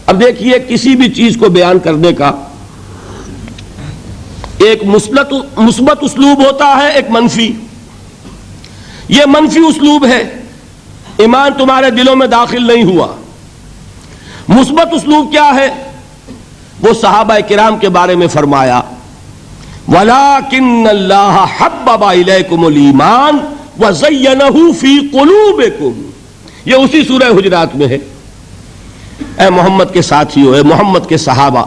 اب دیکھیے کسی بھی چیز کو بیان کرنے کا ایک مثبت اسلوب ہوتا ہے، ایک منفی. یہ منفی اسلوب ہے، ایمان تمہارے دلوں میں داخل نہیں ہوا. مثبت اسلوب کیا ہے؟ وہ صحابہ کرام کے بارے میں فرمایا وَلَٰكِنَّ اللَّهَ حَبَّبَ إِلَيْكُمُ الْإِيمَانَ وَزَيَّنَهُ فِي قُلُوبِكُمْ. یہ اسی سورہ حجرات میں ہے. اے محمد کے ساتھیو، اے محمد کے صحابہ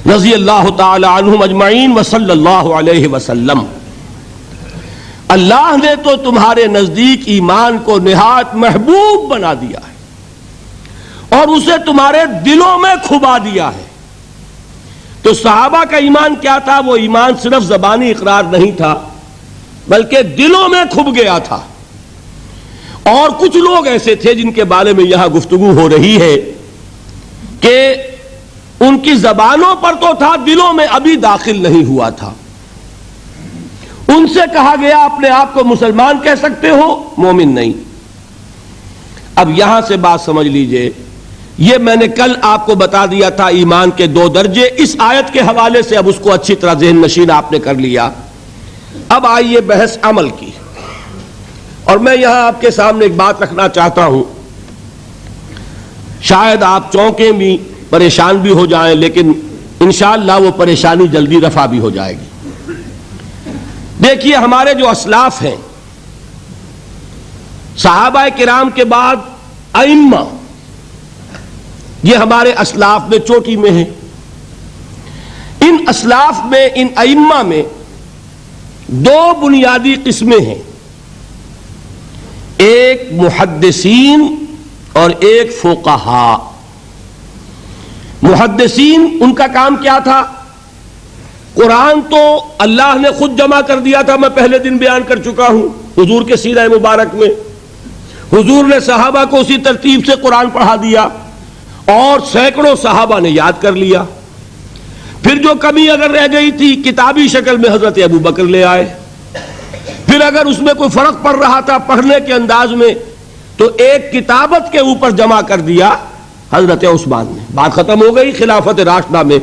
رضی اللہ تعالی عنہم اجمعین وصلی اللہ علیہ وسلم، اللہ نے تو تمہارے نزدیک ایمان کو نہایت محبوب بنا دیا ہے اور اسے تمہارے دلوں میں کھبا دیا ہے. تو صحابہ کا ایمان کیا تھا؟ وہ ایمان صرف زبانی اقرار نہیں تھا بلکہ دلوں میں کھب گیا تھا. اور کچھ لوگ ایسے تھے جن کے بارے میں یہاں گفتگو ہو رہی ہے کہ ان کی زبانوں پر تو تھا، دلوں میں ابھی داخل نہیں ہوا تھا. ان سے کہا گیا اپنے آپ کو مسلمان کہہ سکتے ہو، مومن نہیں. اب یہاں سے بات سمجھ لیجئے، یہ میں نے کل آپ کو بتا دیا تھا ایمان کے 2 درجے. اس آیت کے حوالے سے اب اس کو اچھی طرح ذہن نشین آپ نے کر لیا. اب آئیے بحث عمل کی. اور میں یہاں آپ کے سامنے ایک بات رکھنا چاہتا ہوں، شاید آپ چونکیں بھی پریشان بھی ہو جائیں، لیکن انشاءاللہ وہ پریشانی جلدی رفع بھی ہو جائے گی. دیکھیے ہمارے جو اسلاف ہیں، صحابہ کرام کے بعد ائمہ، یہ ہمارے اسلاف میں چوٹی میں ہیں. ان اسلاف میں، ان ائمہ میں 2 بنیادی قسمیں ہیں، ایک محدثین اور ایک فقہاء. محدثین ان کا کام کیا تھا؟ قرآن تو اللہ نے خود جمع کر دیا تھا، میں پہلے دن بیان کر چکا ہوں حضور کے سیرہ مبارک میں. حضور نے صحابہ کو اسی ترتیب سے قرآن پڑھا دیا اور سینکڑوں صحابہ نے یاد کر لیا. پھر جو کمی اگر رہ گئی تھی کتابی شکل میں حضرت ابو بکر لے آئے. پھر اگر اس میں کوئی فرق پڑ رہا تھا پڑھنے کے انداز میں تو ایک کتابت کے اوپر جمع کر دیا حضرت عثمان نے. بات ختم ہو گئی. خلافت راشدہ میں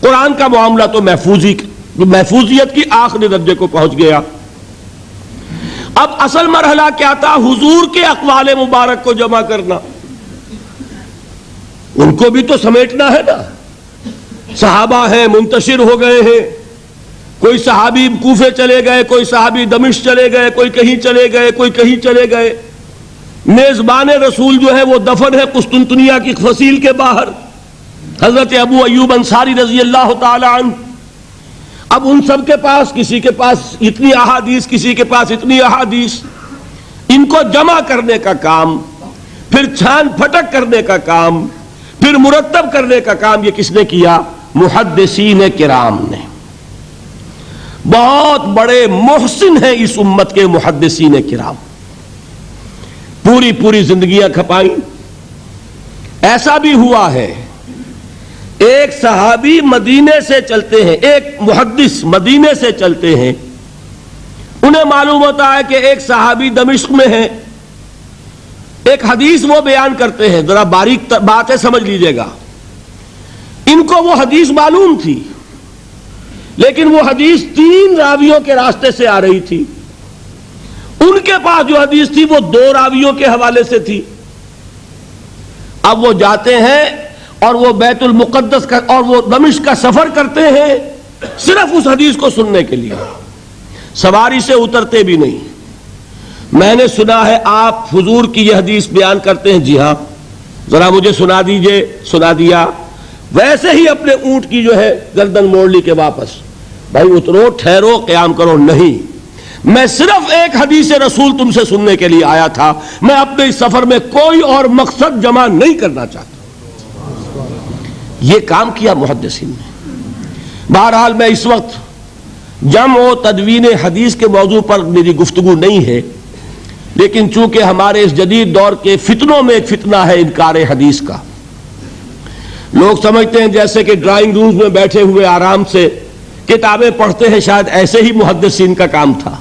قرآن کا معاملہ تو محفوظیت کی آخری درجے کو پہنچ گیا. اب اصل مرحلہ کیا تھا؟ حضور کے اقوال مبارک کو جمع کرنا. ان کو بھی تو سمیٹنا ہے نا. صحابہ ہیں، منتشر ہو گئے ہیں، کوئی صحابی کوفے چلے گئے، کوئی صحابی دمشق چلے گئے، کوئی کہیں چلے گئے، کوئی کہیں چلے گئے. میزبان رسول جو ہے وہ دفن ہے قسطنطنیہ کی فصیل کے باہر، حضرت ابو ایوب انصاری رضی اللہ تعالی عنہ. اب ان سب کے پاس، کسی کے پاس اتنی احادیث، کسی کے پاس اتنی احادیث، ان کو جمع کرنے کا کام، پھر چھان پھٹک کرنے کا کام، پھر مرتب کرنے کا کام یہ کس نے کیا؟ محدثین کرام نے. بہت بڑے محسن ہیں اس امت کے محدثین کرام، پوری زندگیاں کھپائیں. ایسا بھی ہوا ہے ایک صحابی مدینے سے چلتے ہیں، ایک محدث مدینے سے چلتے ہیں، انہیں معلوم ہوتا ہے کہ ایک صحابی دمشق میں ہے. ایک حدیث وہ بیان کرتے ہیں، ذرا باریک باتیں سمجھ لیجئے گا. ان کو وہ حدیث معلوم تھی لیکن وہ حدیث 3 راویوں کے راستے سے آ رہی تھی. ان کے پاس جو حدیث تھی وہ 2 راویوں کے حوالے سے تھی. اب وہ جاتے ہیں اور وہ بیت المقدس کا اور وہ دمشق کا سفر کرتے ہیں صرف اس حدیث کو سننے کے لیے. سواری سے اترتے بھی نہیں. میں نے سنا ہے آپ حضور کی یہ حدیث بیان کرتے ہیں. جی ہاں، ذرا مجھے سنا دیجئے. سنا دیا. ویسے ہی اپنے اونٹ کی جو ہے گردن موڑ لی کہ واپس. بھائی اترو، ٹھہرو، قیام کرو. نہیں، میں صرف ایک حدیث رسول تم سے سننے کے لیے آیا تھا. میں اپنے اس سفر میں کوئی اور مقصد جمع نہیں کرنا چاہتا. یہ کام کیا محدثین نے. بہرحال میں اس وقت جمع و تدوین حدیث کے موضوع پر میری گفتگو نہیں ہے، لیکن چونکہ ہمارے اس جدید دور کے فتنوں میں ایک فتنہ ہے انکار حدیث کا. لوگ سمجھتے ہیں جیسے کہ ڈرائنگ روم میں بیٹھے ہوئے آرام سے کتابیں پڑھتے ہیں، شاید ایسے ہی محدثین کا کام تھا.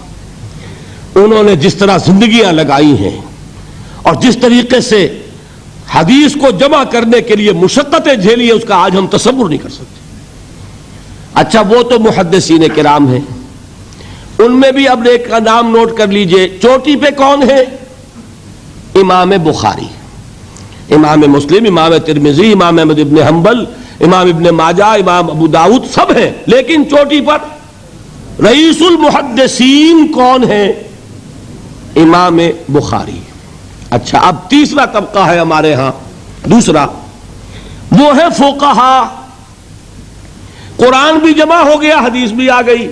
انہوں نے جس طرح زندگیاں لگائی ہیں اور جس طریقے سے حدیث کو جمع کرنے کے لیے مشقتیں جھیلی ہے، اس کا آج ہم تصور نہیں کر سکتے۔ اچھا وہ تو محدثین کرام ہیں، ان میں بھی اب ایک کا نام نوٹ کر لیجئے، چوٹی پہ کون ہے؟ امام بخاری، امام مسلم، امام ترمذی، امام احمد ابن حنبل، امام ابن ماجہ، امام ابو داؤد سب ہیں، لیکن چوٹی پر رئیس المحدثین کون ہے؟ امام بخاری۔ اچھا اب تیسرا طبقہ ہے ہمارے ہاں، دوسرا وہ ہے فقہا۔ قرآن بھی جمع ہو گیا، حدیث بھی آ گئی،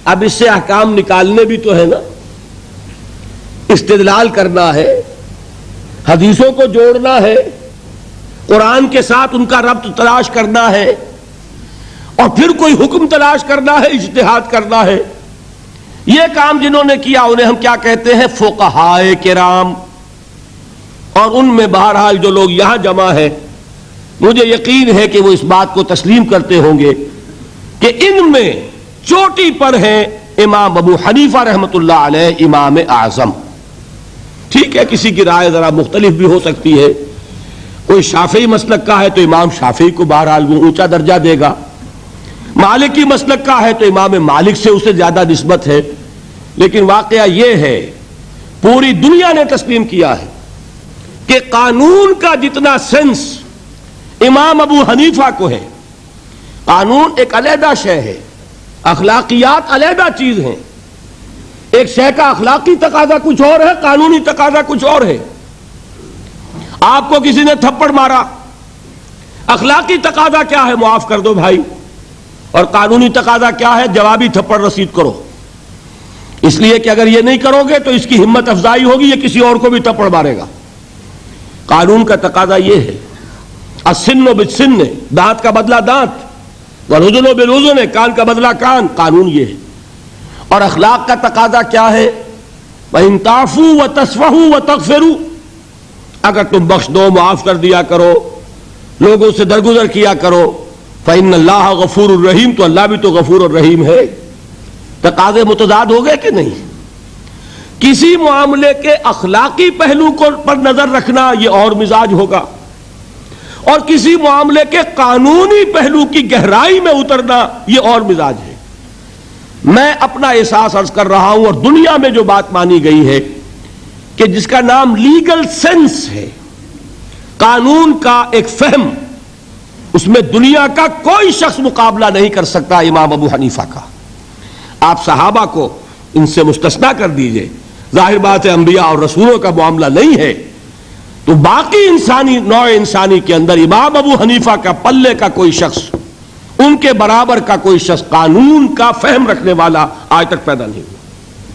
اب اس سے احکام نکالنے بھی تو ہے نا، استدلال کرنا ہے، حدیثوں کو جوڑنا ہے، قرآن کے ساتھ ان کا ربط تلاش کرنا ہے، اور پھر کوئی حکم تلاش کرنا ہے، اجتہاد کرنا ہے۔ یہ کام جنہوں نے کیا انہیں ہم کیا کہتے ہیں؟ فقہائے کرام۔ اور ان میں بہرحال جو لوگ یہاں جمع ہیں، مجھے یقین ہے کہ وہ اس بات کو تسلیم کرتے ہوں گے کہ ان میں چوٹی پر ہیں امام ابو حنیفہ رحمۃ اللہ علیہ، امام اعظم۔ ٹھیک ہے، کسی کی رائے ذرا مختلف بھی ہو سکتی ہے، کوئی شافعی مسلک کا ہے تو امام شافعی کو بہرحال وہ اونچا درجہ دے گا، مالکی مسلک کا ہے تو امام مالک سے اسے زیادہ نسبت ہے، لیکن واقعہ یہ ہے پوری دنیا نے تسلیم کیا ہے کہ قانون کا جتنا سینس امام ابو حنیفہ کو ہے، قانون ایک علیحدہ شے ہے، اخلاقیات علیحدہ چیز ہیں، ایک شے کا اخلاقی تقاضا کچھ اور ہے، قانونی تقاضا کچھ اور ہے۔ آپ کو کسی نے تھپڑ مارا، اخلاقی تقاضا کیا ہے؟ معاف کر دو بھائی، اور قانونی تقاضا کیا ہے؟ جوابی تھپڑ رسید کرو، اس لیے کہ اگر یہ نہیں کرو گے تو اس کی ہمت افزائی ہوگی، یہ کسی اور کو بھی تھپڑ مارے گا۔ قانون کا تقاضا یہ ہے، السن بالسن، دانت کا بدلہ دانت، والرجل بالرجل، کان کا بدلہ کان، قانون یہ ہے۔ اور اخلاق کا تقاضا کیا ہے؟ وَإِن تَعْفُوا وَتَصْفَحُوا وَتَغْفِرُوا، اگر تم بخش دو، معاف کر دیا کرو، لوگوں سے درگزر کیا کرو، فَإِنَّ اللَّهَ غَفُورٌ الرَّحِيمٌ، تو اللہ بھی تو غفور الرحیم ہے۔ تقاضے متضاد ہو گئے کہ نہیں؟ کسی معاملے کے اخلاقی پہلو کو پر نظر رکھنا یہ اور مزاج ہوگا، اور کسی معاملے کے قانونی پہلو کی گہرائی میں اترنا یہ اور مزاج ہے۔ میں اپنا احساس عرض کر رہا ہوں، اور دنیا میں جو بات مانی گئی ہے کہ جس کا نام لیگل سینس ہے، قانون کا ایک فہم، اس میں دنیا کا کوئی شخص مقابلہ نہیں کر سکتا امام ابو حنیفہ کا۔ آپ صحابہ کو ان سے مستثنا کر دیجئے، ظاہر بات ہے انبیاء اور رسولوں کا معاملہ نہیں ہے، تو باقی انسانی نوع انسانی کے اندر امام ابو حنیفہ کا پلے کا کوئی شخص، ان کے برابر کا کوئی شخص قانون کا فہم رکھنے والا آج تک پیدا نہیں ہوا۔